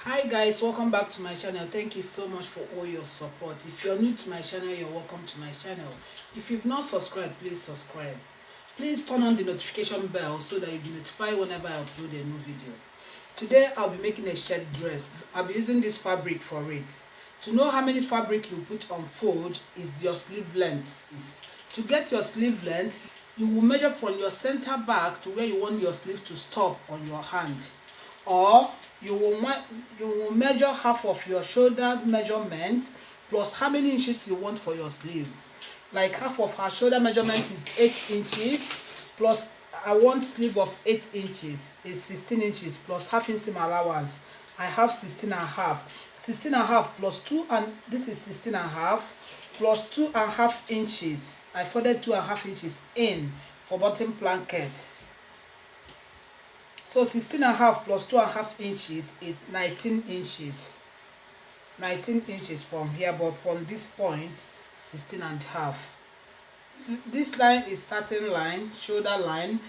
Hi guys, welcome back to my channel. Thank you so much for all your support. If you're new to my channel, you're welcome to my channel. If you've not subscribed, please subscribe. Please turn on the notification bell so that you'll be notified whenever I upload a new video. Today I'll be making a shirt dress. I'll be using this fabric for it. To know how many fabric you put on fold is your sleeve length. To get your sleeve length, you will measure from your center back to where you want your sleeve to stop on your hand, or you will measure half of your shoulder measurement plus how many inches you want for your sleeve. Like half of her shoulder measurement is 8 inches plus I want sleeve of 8 inches is 16 inches plus half inch seam allowance. I have 16 and a half. 16 and a half plus 2, and this is 16 and a half plus 2.5 inches. I folded 2.5 inches in for bottom blanket. So 16 and a half plus 2.5 inches is 19 inches. 19 inches from here, but from this point, 16 and a half. So this line is starting line, shoulder line.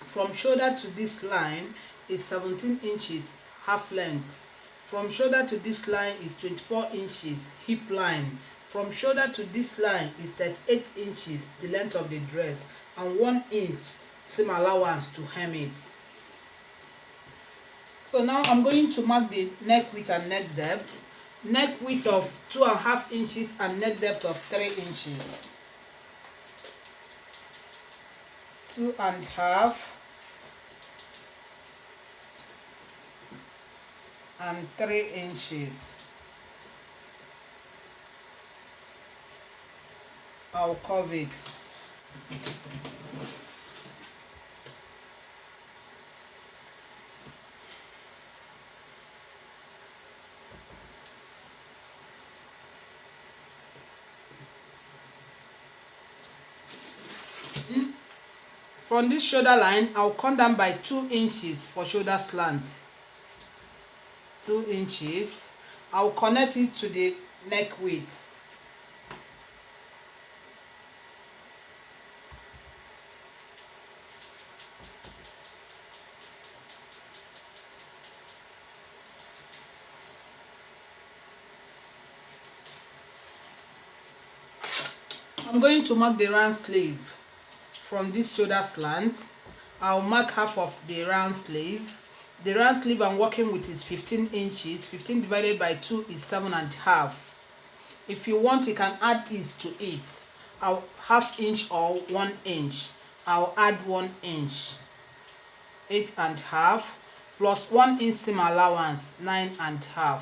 From shoulder to this line is 17 inches, half length. From shoulder to this line is 24 inches, hip line. From shoulder to this line is 38 inches, the length of the dress, and 1 inch seam allowance to hem it. So now I'm going to mark the neck width and neck depth. Neck width of 2.5 inches and neck depth of 3 inches. 2.5 and 3 inches. I'll curve it. From this shoulder line, I'll come down by 2 inches for shoulder slant. 2 inches. I'll connect it to the neck width. I'm going to mark the round sleeve. From this shoulder slant, I'll mark half of the round sleeve. The round sleeve I'm working with is 15 inches. 15 divided by 2 is 7.5. If you want, you can add this to it. I'll half inch or 1 inch. I'll add 1 inch. 8.5 plus 1 inch seam allowance, 9.5.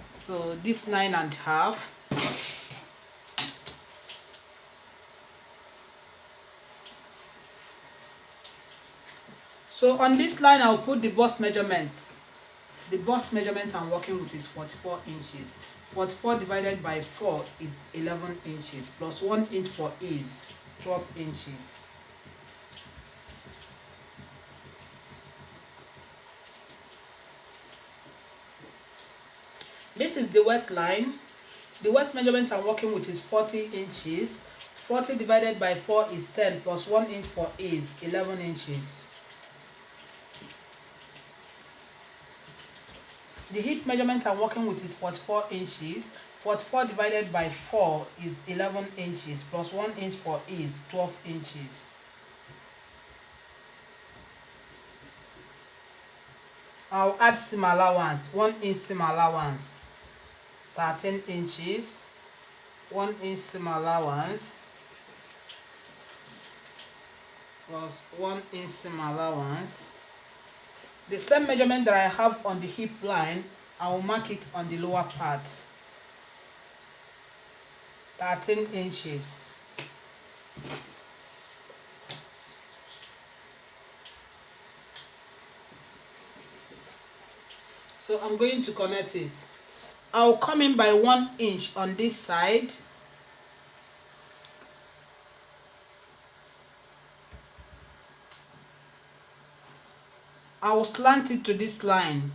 So this 9.5. So on this line, I'll put the bust measurement. The bust measurement I'm working with is 44 inches. 44 divided by 4 is 11 inches. Plus 1 inch for ease, 12 inches. This is the waist line. The waist measurement I'm working with is 40 inches. 40 divided by 4 is 10 plus 1 inch for ease, 11 inches. The hip measurement I'm working with is 44 inches. 44 divided by 4 is 11 inches plus 1 inch for ease, 12 inches. I'll add seam allowance, 1 inch seam allowance, 13 inches, 1 inch seam allowance plus 1 inch seam allowance. The same measurement that I have on the hip line, I will mark it on the lower part. 13 inches. So I'm going to connect it. I'll come in by 1 inch on this side. I will slant it to this line.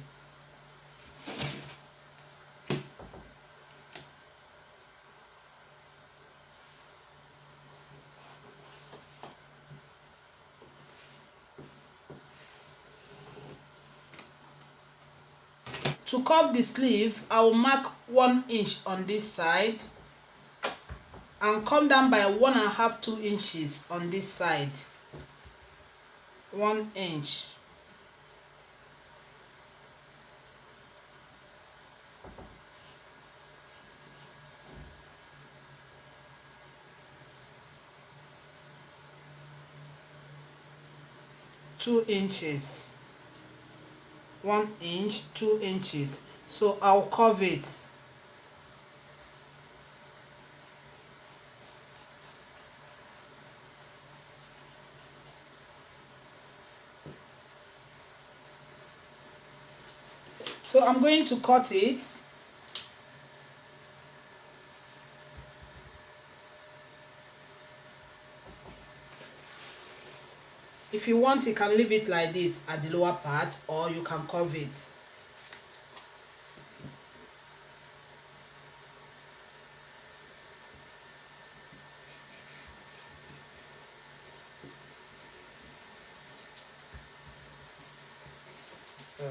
To curve the sleeve, I will mark 1 inch on this side and come down by 1.5 2 inches on this side. 1 inch. Two inches. 1 inch, 2 inches. So I'll curve it. So I'm going to cut it. If you want, you can leave it like this at the lower part, or you can curve it. So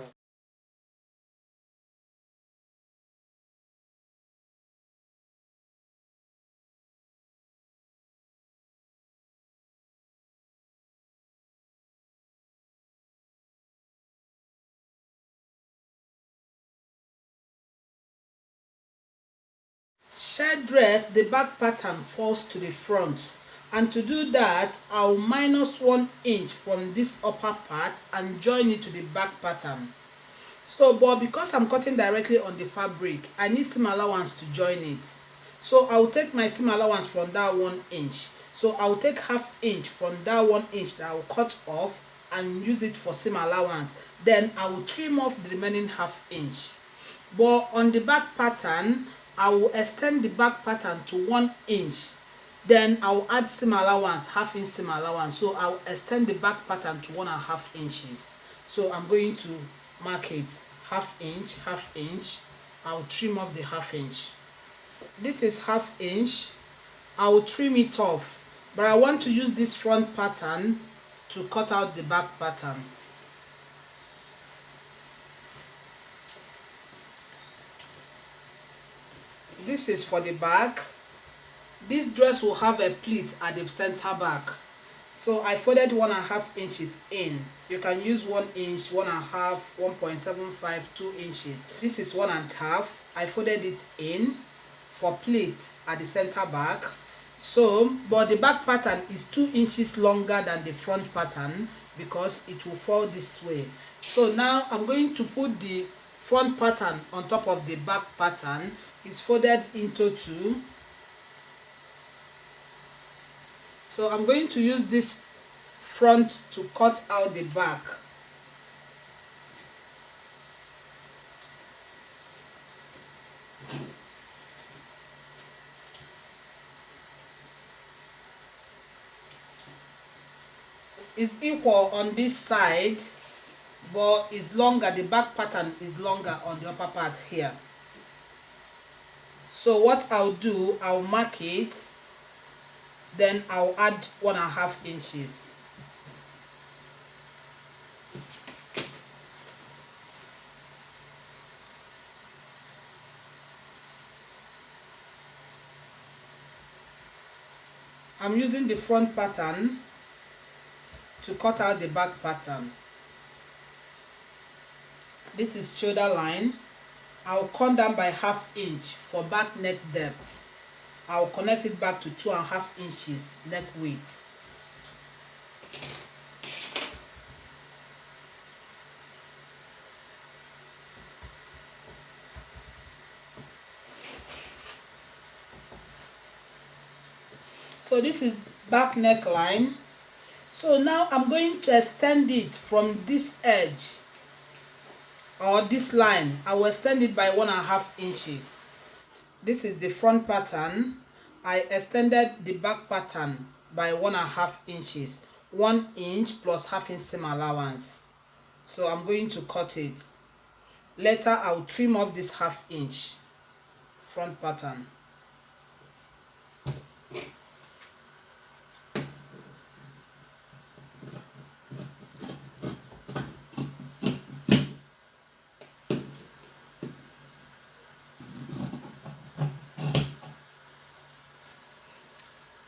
shirt dress, the back pattern falls to the front, and to do that, I'll minus 1 inch from this upper part and join it to the back pattern. So but because I'm cutting directly on the fabric, I need seam allowance to join it. So I'll take my seam allowance from that 1 inch. So I'll take 1/2 inch from that 1 inch that I will cut off and use it for seam allowance. Then I will trim off the remaining 1/2 inch. But on the back pattern, I will extend the back pattern to 1 inch. Then I will add seam allowance, 1/2 inch seam allowance. So I will extend the back pattern to 1.5 inches. So I'm going to mark it 1/2 inch, 1/2 inch. I'll trim off the 1/2 inch. This is 1/2 inch. I will trim it off, but I want to use this front pattern to cut out the back pattern. This is for the back. This dress will have a pleat at the center back. So I folded 1.5 inches in. You can use 1 inch, 1.5, 1.75, 2 inches. This is 1.5. I folded it in for pleats at the center back. So, but the back pattern is 2 inches longer than the front pattern because it will fall this way. So now I'm going to put the front pattern on top of the back pattern. It's folded into 2. So I'm going to use this front to cut out the back. It's equal on this side, but it's longer. The back pattern is longer on the upper part here. So what I'll do, I'll mark it. Then I'll add 1.5 inches. I'm using the front pattern to cut out the back pattern. This is shoulder line. I'll come down by 1/2 inch for back neck depth. I'll connect it back to 2.5 inches neck width. So this is back neckline. So now I'm going to extend it from this edge or this line. I will extend it by 1.5 inches. This is the front pattern. I extended the back pattern by 1.5 inches. 1 inch plus 1/2 inch seam allowance. So I'm going to cut it. Later I'll trim off this 1/2 inch front pattern.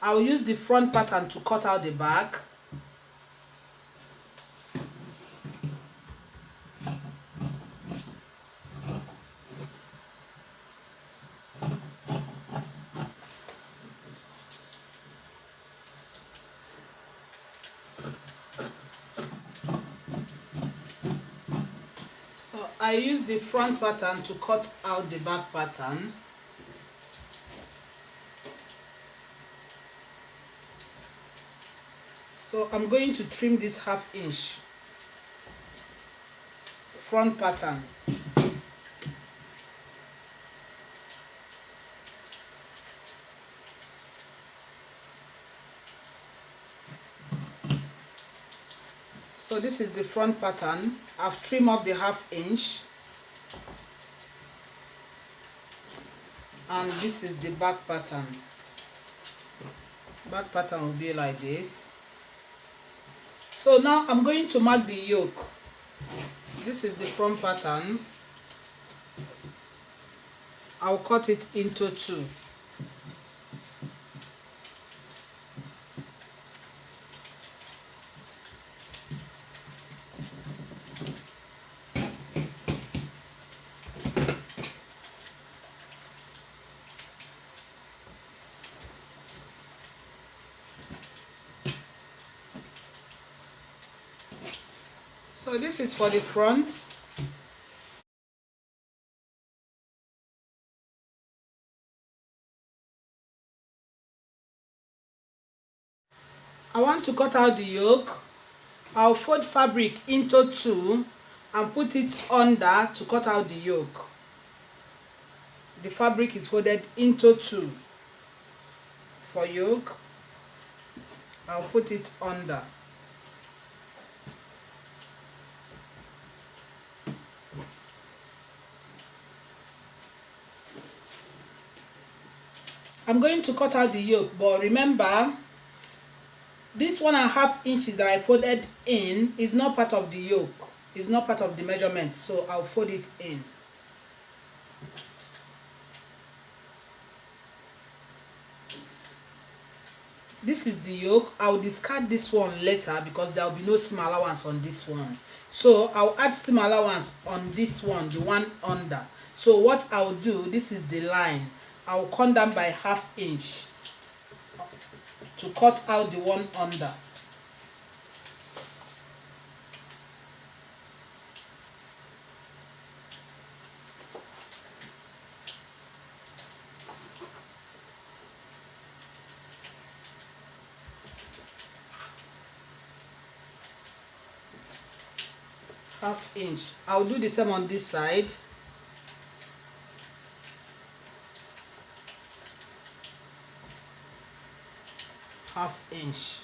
I'll use the front pattern to cut out the back. So I use the front pattern to cut out the back pattern. So I'm going to trim this 1/2 inch front pattern. So this is the front pattern. I've trimmed off the 1/2 inch. And this is the back pattern. Back pattern will be like this. So now I'm going to mark the yoke. This is the front pattern. I'll cut it into 2. So this is for the front. I want to cut out the yoke. I'll fold fabric into 2 and put it under to cut out the yoke. The fabric is folded into 2 for yoke. I'll put it under. I'm going to cut out the yoke, but remember, this 1.5 inches that I folded in is not part of the yoke. It's not part of the measurement, so I'll fold it in. This is the yoke. I'll discard this one later because there will be no seam allowance on this one. So I'll add seam allowance on this one, the one under. So what I'll do, this is the line. I'll come down by 1/2 inch to cut out the one under. Half inch. I'll do the same on this side. Half inch.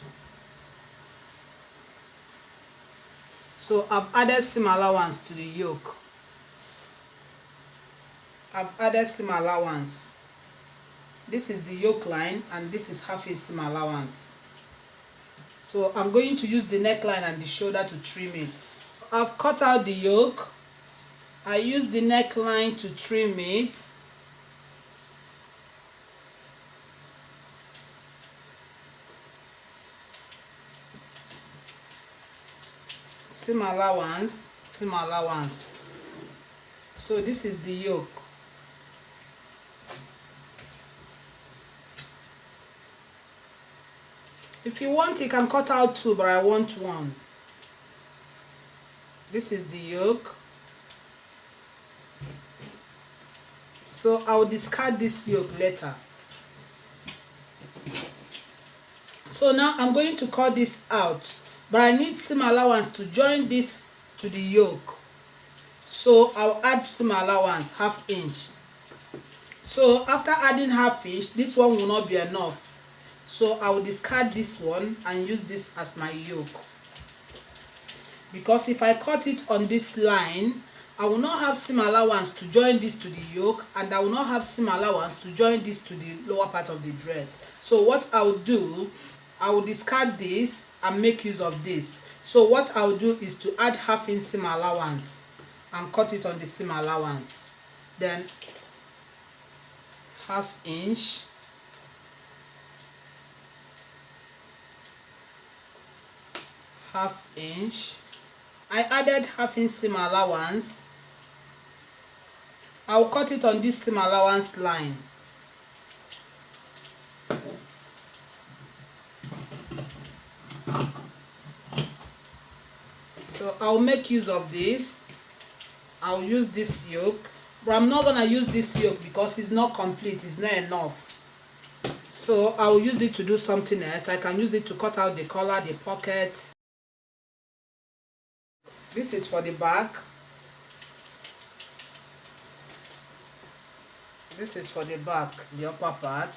So I've added seam allowance to the yoke. I've added seam allowance. This is the yoke line and this is 1/2 inch seam allowance. So I'm going to use the neckline and the shoulder to trim it. I've cut out the yoke. I use the neckline to trim it. Seam allowance, seam allowance. So this is the yoke. If you want, you can cut out 2, but I want 1. This is the yoke. So I'll discard this yoke later. So now I'm going to cut this out, but I need seam allowance to join this to the yoke. So I'll add seam allowance 1/2 inch. So after adding 1/2 inch, this one will not be enough. So I will discard this one and use this as my yoke. Because if I cut it on this line, I will not have seam allowance to join this to the yoke, and I will not have seam allowance to join this to the lower part of the dress. So what I will do, I will discard this and make use of this. So what I will do is to add 1/2 inch seam allowance and cut it on the seam allowance. Then 1/2 inch. half inch. I added half inch seam allowance. I'll cut it on this seam allowance line. So I'll make use of this. I'll use this yoke, but I'm not gonna use this yoke because it's not complete, it's not enough. So I'll use it to do something else. I can use it to cut out the collar, the pocket. This is for the back. This is for the back, the upper part,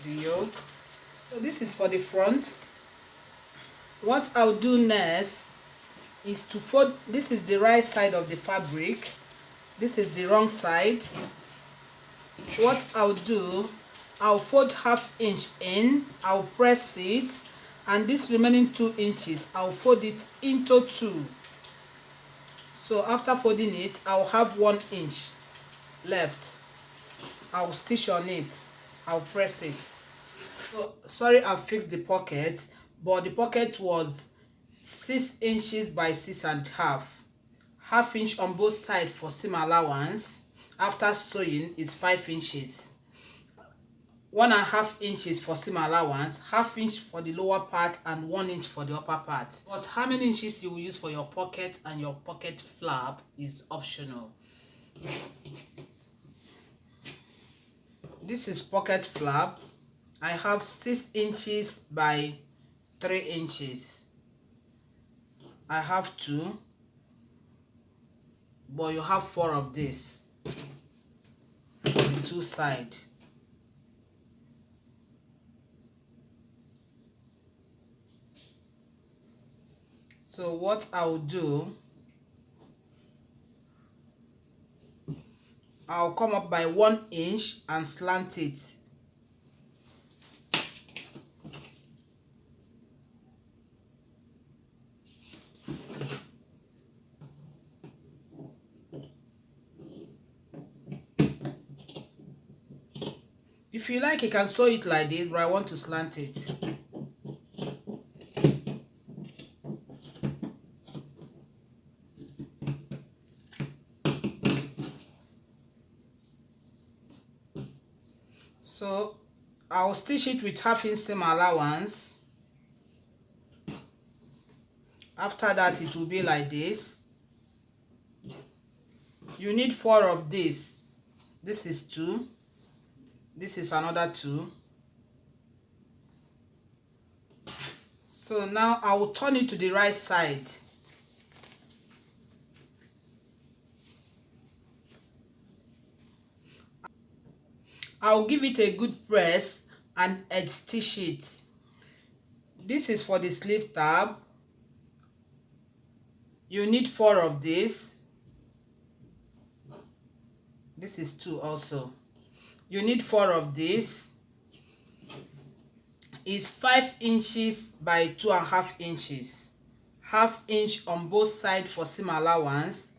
the yoke. So this is for the front. What I'll do next is to fold. This is the right side of the fabric, this is the wrong side. What I'll do, I'll fold half inch in, I'll press it, and this remaining 2 inches I'll fold it into 2. So after folding it, I'll have 1 inch left. I'll stitch on it, I'll press it. So sorry, I fixed the pocket, but the pocket was 6 inches by 6.5, half inch on both sides for seam allowance. After sewing, it's 5 inches, 1.5 inches for seam allowance, half inch for the lower part, and 1 inch for the upper part. But how many inches you will use for your pocket and your pocket flap is optional. This is pocket flap. I have 6 inches by 3 inches. I have 2, but you have 4 of this for the 2 sides. So what I'll do, I'll come up by 1 inch and slant it. If you like, you can sew it like this, but I want to slant it. So I'll stitch it with half inch seam allowance. After that, it will be like this. You need 4 of this. This is 2. This is another 2. So now I will turn it to the right side. I'll give it a good press and edge stitch it. This is for the sleeve tab. You need 4 of this. This is 2 also. You need 4 of this. It's 5 inches by 2.5 inches. Half inch on both sides for seam allowance,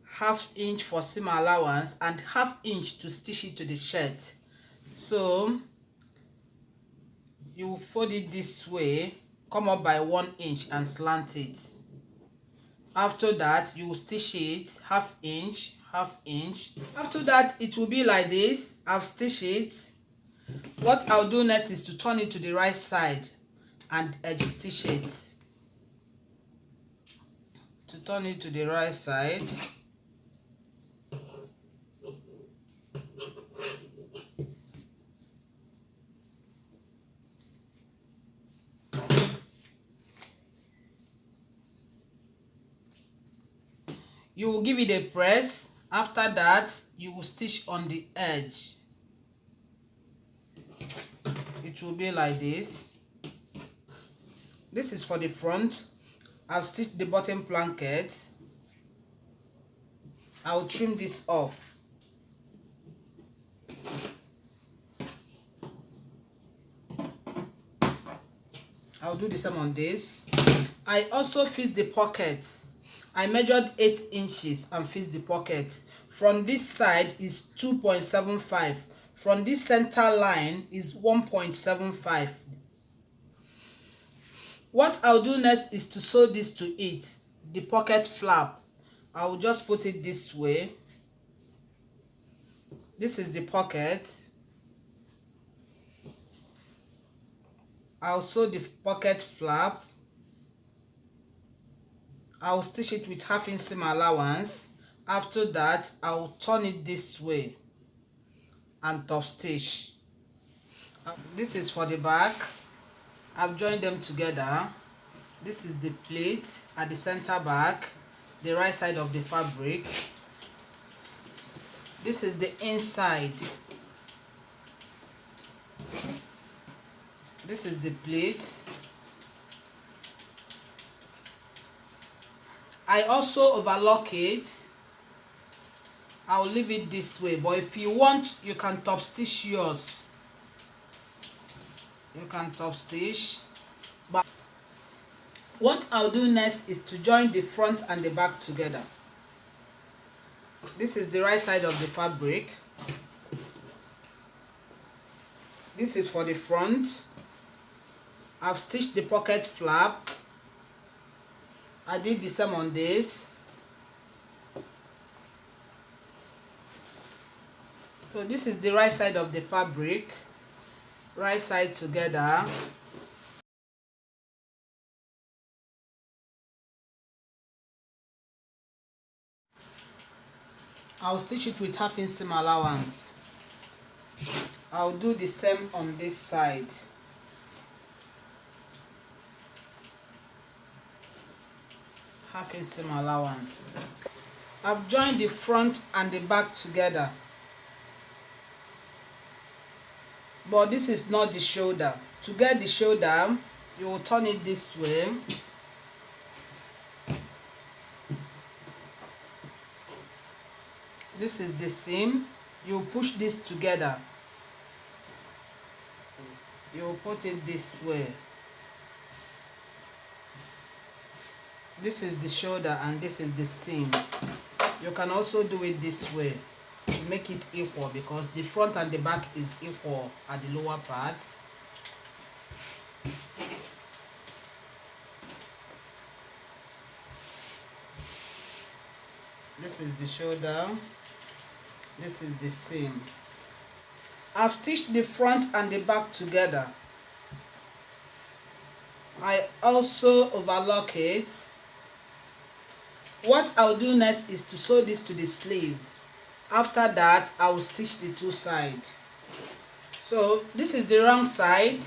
half inch for seam allowance, and half inch to stitch it to the shirt. So you fold it this way, come up by 1 inch and slant it. After that, you stitch it half inch, half inch. After that, it will be like this. I've stitched it. What I'll do next is to turn it to the right side and edge stitch it. To turn it to the right side, you will give it a press. After that, you will stitch on the edge. It will be like this. This is for the front. I've stitched the bottom blanket. I will trim this off. I'll do the same on this. I also fixed the pocket. I measured 8 inches and fixed the pocket. From this side is 2.75. From this center line is 1.75. What I'll do next is to sew this to it, the pocket flap. I will just put it this way. This is the pocket. I'll sew the pocket flap. I'll stitch it with half-inch seam allowance. After that, I'll turn it this way and top stitch. This is for the back. I've joined them together. This is the plate at the center back, the right side of the fabric. This is the inside. This is the plate. I also overlock it. I'll leave it this way, but if you want, you can top stitch yours. You can top stitch. But what I'll do next is to join the front and the back together. This is the right side of the fabric. This is for the front. I've stitched the pocket flap. I did the same on this. So this is the right side of the fabric. Right side together. I'll stitch it with half-inch seam allowance. I'll do the same on this side. Half-inch seam allowance. I've joined the front and the back together, but this is not the shoulder. To get the shoulder, you will turn it this way. This is the seam. You push this together. You put it this way. This is the shoulder and this is the seam. You can also do it this way to make it equal, because the front and the back is equal at the lower part. This is the shoulder. This is the seam. I've stitched the front and the back together. I also overlock it. What I'll do next is to sew this to the sleeve. After that, I will stitch the two sides. So this is the wrong side.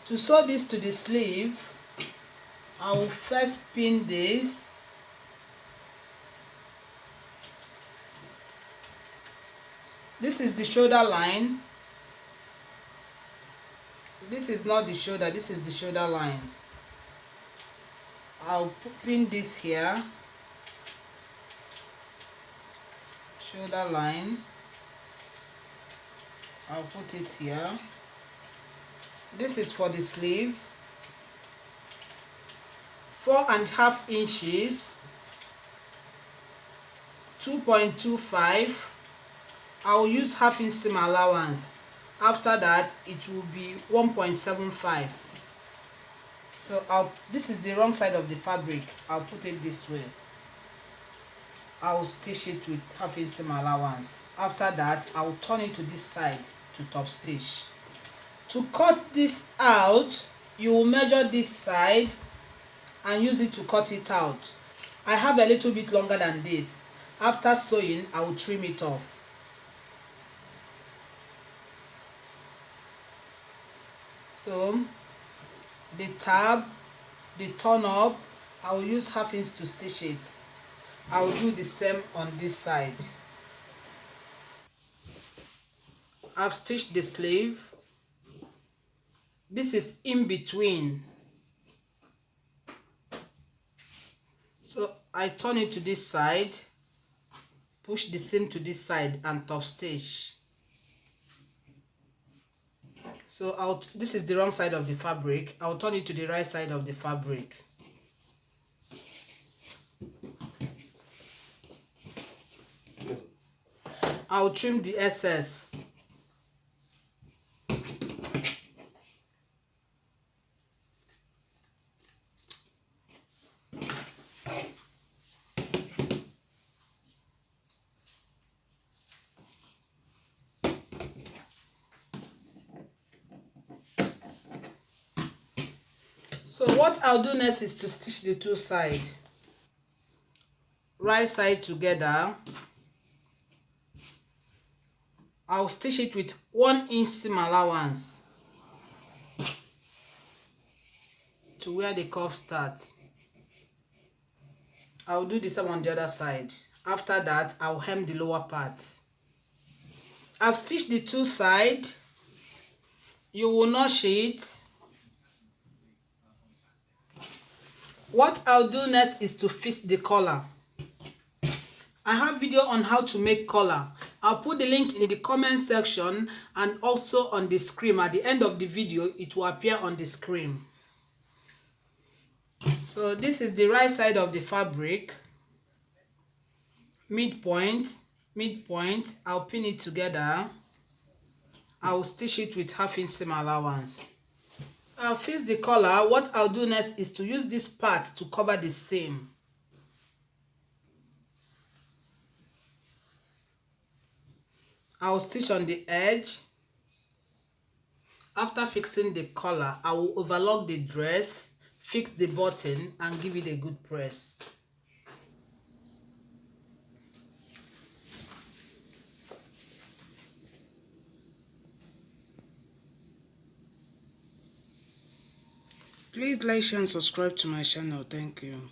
To sew this to the sleeve, I will first pin this. This is the shoulder line. This is not the shoulder, this is the shoulder line. I'll pin this here. Shoulder line. I'll put it here. This is for the sleeve. 4.5 inches. 2.25. I'll use half-inch seam allowance. After that, it will be 1.75. So this is the wrong side of the fabric. I'll put it this way. I'll stitch it with half-inch seam allowance. After that, I'll turn it to this side to top stitch. To cut this out, you will measure this side and use it to cut it out. I have a little bit longer than this. After sewing, I will trim it off. So the tab, the turn up, I will use half-inch to stitch it. I will do the same on this side. I've stitched the sleeve. This is in between. So I turn it to this side, push the seam to this side and top stitch. So this is the wrong side of the fabric. I'll turn it to the right side of the fabric. I'll trim the excess. So what I'll do next is to stitch the two sides, right side together. I'll stitch it with 1 inch seam allowance to where the curve starts. I'll do the same on the other side. After that, I'll hem the lower part. I've stitched the two sides. You will notch it. What I'll do next is to fix the collar. I have video on how to make collar. I'll put the link in the comment section and also on the screen. At the end of the video, it will appear on the screen. So this is the right side of the fabric. Midpoint, I'll pin it together. I'll stitch it with 1/2 inch seam allowance. I'll fix the collar. What I'll do next is to use this part to cover the seam. I'll stitch on the edge. After fixing the collar, I will overlock the dress, fix the button, and give it a good press. Please like, share, and subscribe to my channel. Thank you.